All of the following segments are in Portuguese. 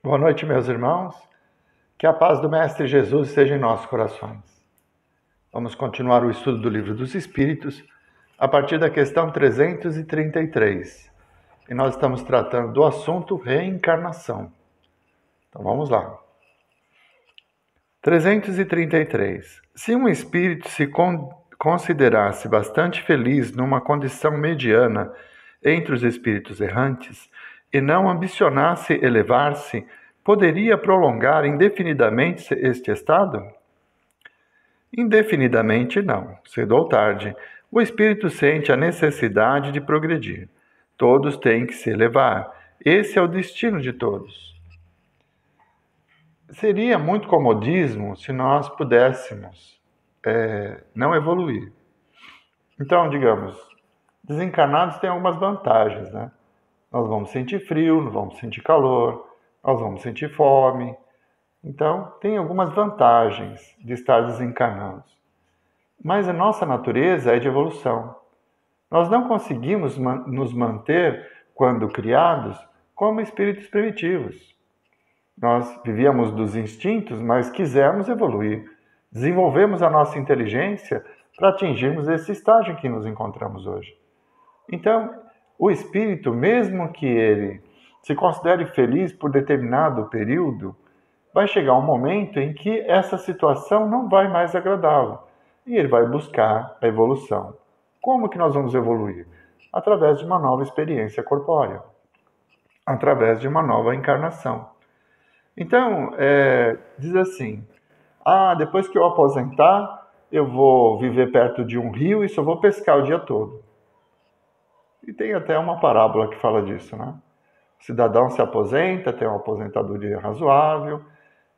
Boa noite, meus irmãos. Que a paz do Mestre Jesus seja em nossos corações. Vamos continuar o estudo do Livro dos Espíritos a partir da questão 333. E nós estamos tratando do assunto reencarnação. Então vamos lá. 333. Se um espírito se considerasse bastante feliz numa condição mediana entre os espíritos errantes e não ambicionasse elevar-se, poderia prolongar indefinidamente este estado? Indefinidamente não, cedo ou tarde. O espírito sente a necessidade de progredir. Todos têm que se elevar. Esse é o destino de todos. Seria muito comodismo se nós pudéssemos não evoluir. Então, digamos, desencarnados têm algumas vantagens, né? Nós vamos sentir frio, não vamos sentir calor, nós vamos sentir fome. Então, tem algumas vantagens de estar desencarnados. Mas a nossa natureza é de evolução. Nós não conseguimos nos manter, quando criados, como espíritos primitivos. Nós vivíamos dos instintos, mas quisemos evoluir. Desenvolvemos a nossa inteligência para atingirmos esse estágio em que nos encontramos hoje. Então, o espírito, mesmo que ele se considere feliz por determinado período, vai chegar um momento em que essa situação não vai mais agradá-lo. E ele vai buscar a evolução. Como que nós vamos evoluir? Através de uma nova experiência corpórea. Através de uma nova encarnação. Então, diz assim, depois que eu aposentar, eu vou viver perto de um rio e só vou pescar o dia todo. E tem até uma parábola que fala disso, né? O cidadão se aposenta, tem uma aposentadoria razoável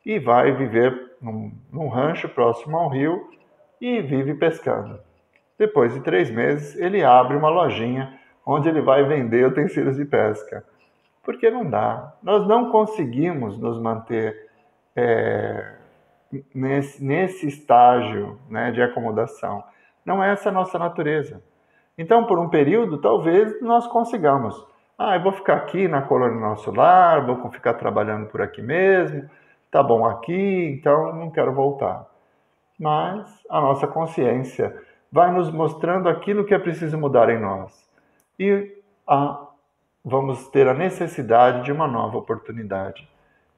e vai viver num rancho próximo ao rio e vive pescando. Depois de 3 meses, ele abre uma lojinha onde ele vai vender utensílios de pesca. Porque não dá. Nós não conseguimos nos manter nesse estágio, né, de acomodação. Não é essa a nossa natureza. Então, por um período, talvez nós consigamos. Eu vou ficar aqui na colônia nosso lar, vou ficar trabalhando por aqui mesmo, tá bom aqui, então não quero voltar. Mas a nossa consciência vai nos mostrando aquilo que é preciso mudar em nós. E vamos ter a necessidade de uma nova oportunidade.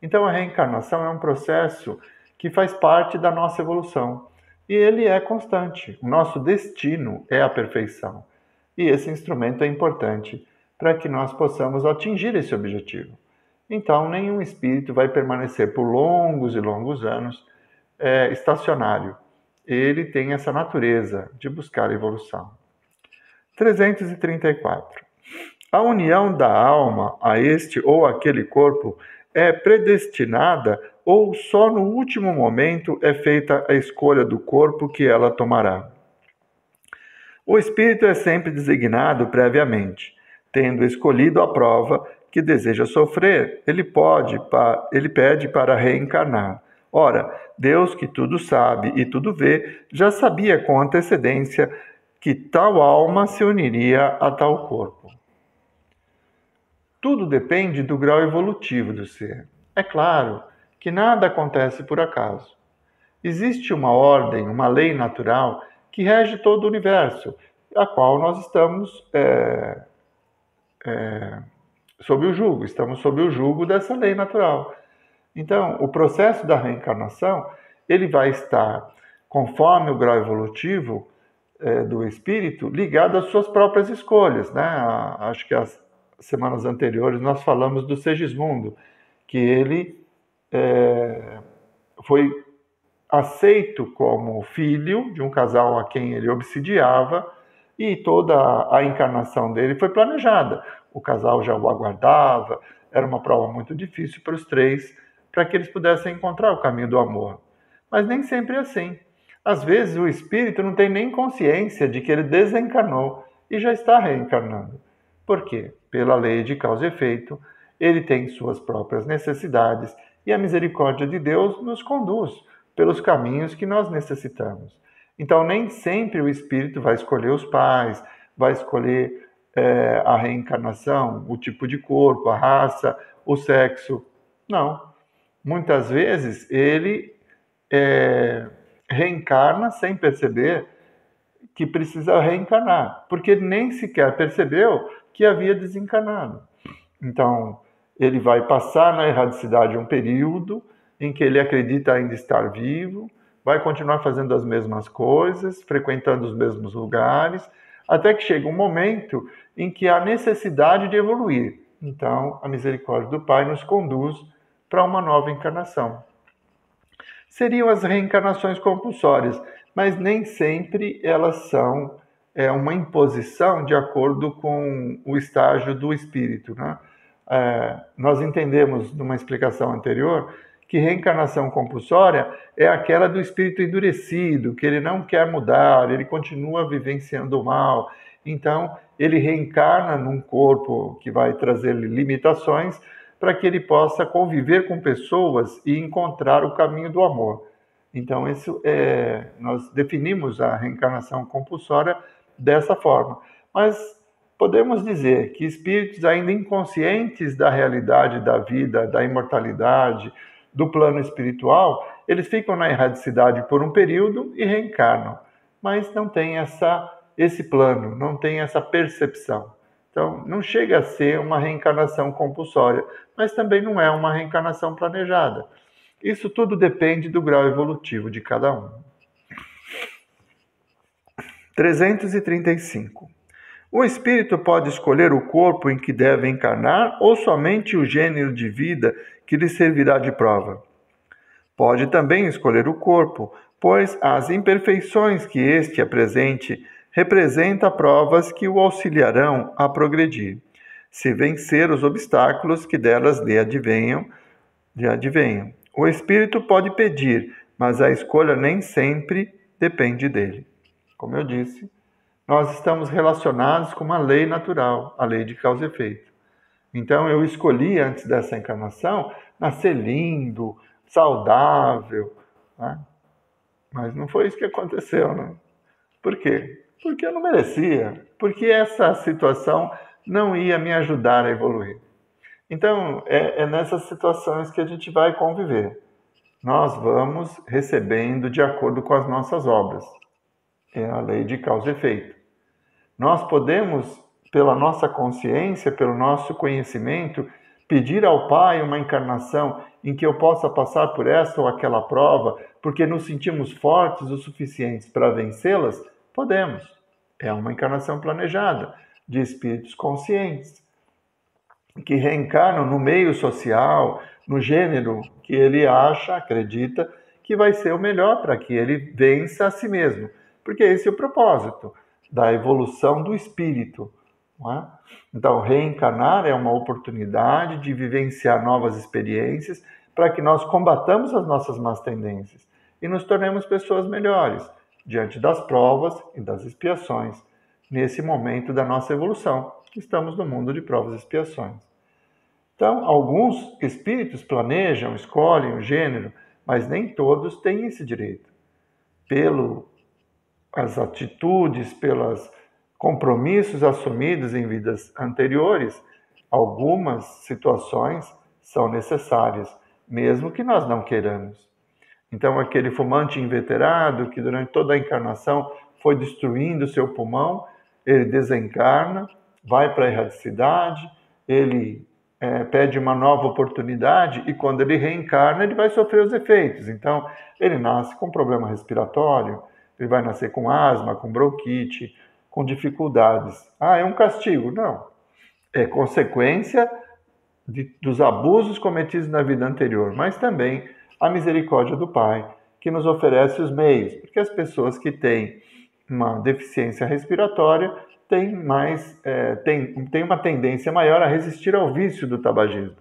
Então, a reencarnação é um processo que faz parte da nossa evolução. E ele é constante. O nosso destino é a perfeição. E esse instrumento é importante para que nós possamos atingir esse objetivo. Então, nenhum espírito vai permanecer por longos e longos anos estacionário. Ele tem essa natureza de buscar a evolução. 334. A união da alma a este ou aquele corpo é predestinada ou só no último momento é feita a escolha do corpo que ela tomará? O espírito é sempre designado previamente. Tendo escolhido a prova que deseja sofrer, ele pede para reencarnar. Ora, Deus, que tudo sabe e tudo vê, já sabia com antecedência que tal alma se uniria a tal corpo. Tudo depende do grau evolutivo do ser. É claro que nada acontece por acaso. Existe uma ordem, uma lei natural que rege todo o universo, a qual nós estamos sob o jugo, estamos sob o jugo dessa lei natural. Então, o processo da reencarnação, ele vai estar, conforme o grau evolutivo do espírito, ligado às suas próprias escolhas, né? Acho que as semanas anteriores nós falamos do Segismundo, que ele foi aceito como filho de um casal a quem ele obsidiava e toda a encarnação dele foi planejada. O casal já o aguardava, era uma prova muito difícil para os 3, para que eles pudessem encontrar o caminho do amor. Mas nem sempre é assim. Às vezes o espírito não tem nem consciência de que ele desencarnou e já está reencarnando. Por quê? Pela lei de causa e efeito, ele tem suas próprias necessidades e a misericórdia de Deus nos conduz pelos caminhos que nós necessitamos. Então, nem sempre o espírito vai escolher os pais, vai escolher a reencarnação, o tipo de corpo, a raça, o sexo. Não. Muitas vezes ele reencarna sem perceber que precisa reencarnar, porque ele nem sequer percebeu que havia desencarnado. Então, ele vai passar na erradicidade um período em que ele acredita ainda estar vivo, vai continuar fazendo as mesmas coisas, frequentando os mesmos lugares, até que chega um momento em que há necessidade de evoluir. Então, a misericórdia do Pai nos conduz para uma nova encarnação. Seriam as reencarnações compulsórias, mas nem sempre elas são uma imposição de acordo com o estágio do espírito, né? Nós entendemos numa explicação anterior que reencarnação compulsória é aquela do espírito endurecido, que ele não quer mudar, ele continua vivenciando o mal. Então, ele reencarna num corpo que vai trazer-lhe limitações para que ele possa conviver com pessoas e encontrar o caminho do amor. Então, nós definimos a reencarnação compulsória dessa forma. Mas podemos dizer que espíritos ainda inconscientes da realidade da vida, da imortalidade, do plano espiritual, eles ficam na erradicidade por um período e reencarnam, mas não tem esse plano, não tem essa percepção. Então, não chega a ser uma reencarnação compulsória, mas também não é uma reencarnação planejada. Isso tudo depende do grau evolutivo de cada um. 335. O espírito pode escolher o corpo em que deve encarnar ou somente o gênero de vida que lhe servirá de prova? Pode também escolher o corpo, pois as imperfeições que este apresente representa provas que o auxiliarão a progredir, se vencer os obstáculos que delas lhe advenham. O espírito pode pedir, mas a escolha nem sempre depende dele. Como eu disse, nós estamos relacionados com uma lei natural, a lei de causa e efeito. Então eu escolhi antes dessa encarnação nascer lindo, saudável, né? Mas não foi isso que aconteceu, né? Por quê? Porque eu não merecia, porque essa situação não ia me ajudar a evoluir. Então, é nessas situações que a gente vai conviver. Nós vamos recebendo de acordo com as nossas obras. É a lei de causa e efeito. Nós podemos, pela nossa consciência, pelo nosso conhecimento, pedir ao Pai uma encarnação em que eu possa passar por esta ou aquela prova, porque nos sentimos fortes o suficientes para vencê-las? Podemos. É uma encarnação planejada, de espíritos conscientes, que reencarnam no meio social, no gênero que ele acha, acredita, que vai ser o melhor para que ele vença a si mesmo. Porque esse é o propósito da evolução do espírito. Não é? Então, reencarnar é uma oportunidade de vivenciar novas experiências para que nós combatamos as nossas más tendências e nos tornemos pessoas melhores diante das provas e das expiações nesse momento da nossa evolução, que estamos no mundo de provas e expiações. Então, alguns espíritos planejam, escolhem o gênero, mas nem todos têm esse direito. Pelas atitudes, pelos compromissos assumidos em vidas anteriores, algumas situações são necessárias, mesmo que nós não queiramos. Então, aquele fumante inveterado que durante toda a encarnação foi destruindo seu pulmão, ele desencarna, vai para a erradicidade, ele pede uma nova oportunidade e quando ele reencarna, ele vai sofrer os efeitos. Então, ele nasce com problema respiratório, ele vai nascer com asma, com bronquite, com dificuldades. Ah, é um castigo? Não. É consequência dos abusos cometidos na vida anterior, mas também a misericórdia do Pai, que nos oferece os meios, porque as pessoas que têm uma deficiência respiratória têm uma tendência maior a resistir ao vício do tabagismo.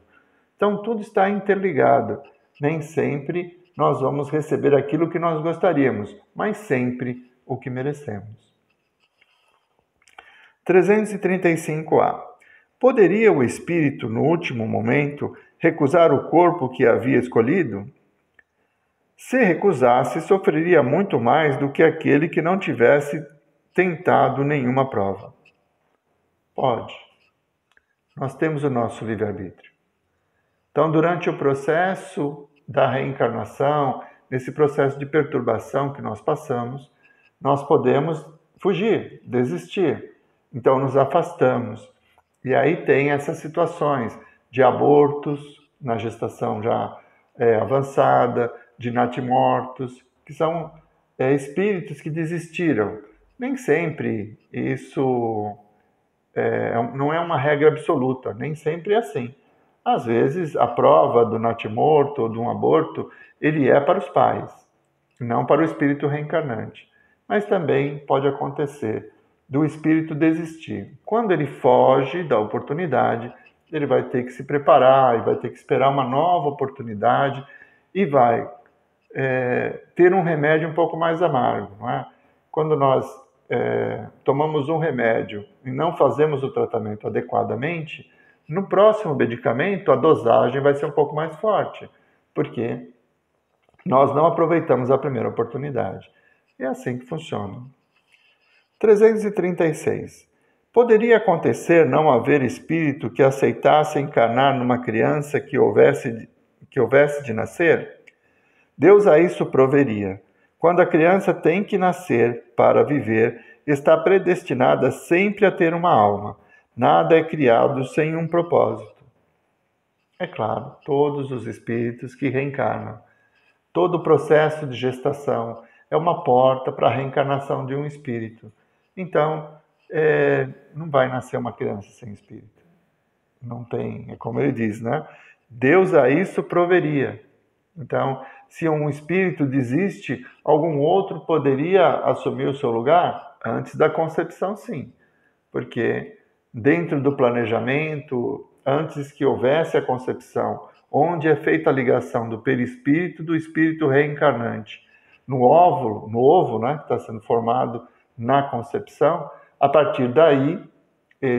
Então, tudo está interligado. Nem sempre nós vamos receber aquilo que nós gostaríamos, mas sempre o que merecemos. 335A. Poderia o espírito, no último momento, recusar o corpo que havia escolhido? Se recusasse, sofreria muito mais do que aquele que não tivesse tentado nenhuma prova. Pode. Nós temos o nosso livre-arbítrio. Então, durante o processo da reencarnação, nesse processo de perturbação que nós passamos, nós podemos fugir, desistir. Então, nos afastamos. E aí tem essas situações de abortos na gestação já avançada, de natimortos, que são espíritos que desistiram. Nem sempre isso não é uma regra absoluta, nem sempre é assim. Às vezes, a prova do natimorto ou de um aborto, ele é para os pais, não para o espírito reencarnante. Mas também pode acontecer do espírito desistir. Quando ele foge da oportunidade, ele vai ter que se preparar e vai ter que esperar uma nova oportunidade e vai ter um remédio um pouco mais amargo, não é? Quando nós tomamos um remédio e não fazemos o tratamento adequadamente, no próximo medicamento a dosagem vai ser um pouco mais forte, porque nós não aproveitamos a primeira oportunidade. É assim que funciona. 336. Poderia acontecer não haver espírito que aceitasse encarnar numa criança que houvesse de nascer? Deus a isso proveria. Quando a criança tem que nascer para viver, está predestinada sempre a ter uma alma. Nada é criado sem um propósito. É claro, todos os espíritos que reencarnam. Todo o processo de gestação é uma porta para a reencarnação de um espírito. Então, não vai nascer uma criança sem espírito. Não tem, é como ele diz, né? Deus a isso proveria. Então, se um espírito desiste, algum outro poderia assumir o seu lugar? Antes da concepção, sim. Porque dentro do planejamento, antes que houvesse a concepção, onde é feita a ligação do perispírito do espírito reencarnante, no ovo, né, que está sendo formado na concepção, a partir daí,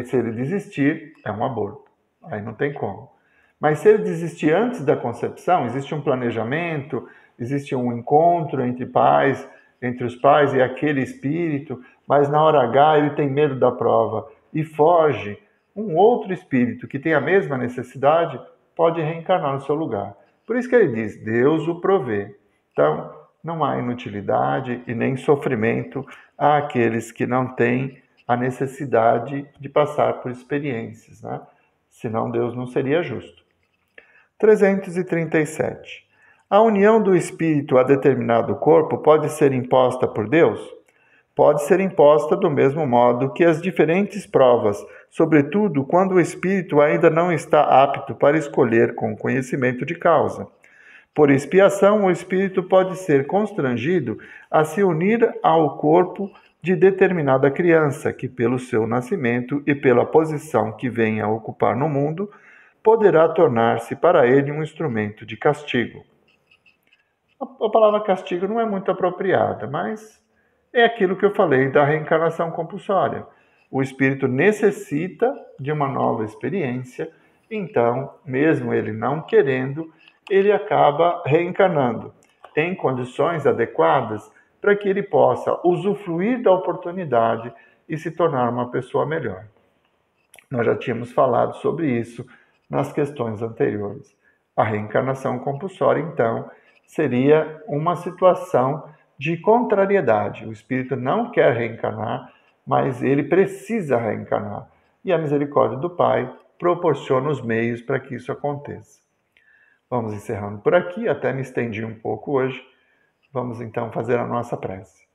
se ele desistir, é um aborto. Aí não tem como. Mas se ele desistir antes da concepção, existe um planejamento, existe um encontro entre os pais e aquele espírito, mas na hora H ele tem medo da prova e foge, um outro espírito que tem a mesma necessidade pode reencarnar no seu lugar. Por isso que ele diz, Deus o provê. Então, não há inutilidade e nem sofrimento àqueles que não têm a necessidade de passar por experiências, né? Senão Deus não seria justo. 337. A união do espírito a determinado corpo pode ser imposta por Deus? Pode ser imposta do mesmo modo que as diferentes provas, sobretudo quando o espírito ainda não está apto para escolher com conhecimento de causa. Por expiação, o espírito pode ser constrangido a se unir ao corpo de determinada criança, que pelo seu nascimento e pela posição que venha a ocupar no mundo, poderá tornar-se para ele um instrumento de castigo. A palavra castigo não é muito apropriada, mas é aquilo que eu falei da reencarnação compulsória. O espírito necessita de uma nova experiência, então, mesmo ele não querendo, ele acaba reencarnando em condições adequadas para que ele possa usufruir da oportunidade e se tornar uma pessoa melhor. Nós já tínhamos falado sobre isso nas questões anteriores. A reencarnação compulsória, então, seria uma situação de contrariedade. O espírito não quer reencarnar, mas ele precisa reencarnar. E a misericórdia do Pai proporciona os meios para que isso aconteça. Vamos encerrando por aqui, até me estendi um pouco hoje. Vamos então fazer a nossa prece.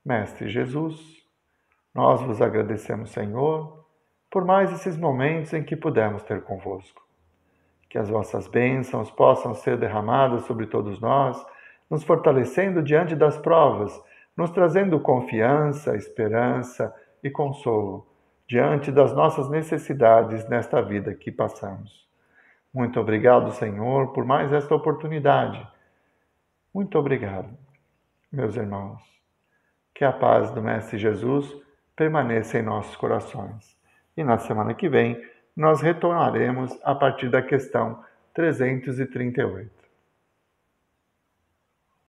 Mestre Jesus, nós vos agradecemos, Senhor, por mais esses momentos em que pudemos ter convosco. Que as vossas bênçãos possam ser derramadas sobre todos nós, nos fortalecendo diante das provas, nos trazendo confiança, esperança e consolo diante das nossas necessidades nesta vida que passamos. Muito obrigado, Senhor, por mais esta oportunidade. Muito obrigado, meus irmãos. Que a paz do Mestre Jesus permaneça em nossos corações. E na semana que vem, nós retornaremos a partir da questão 338.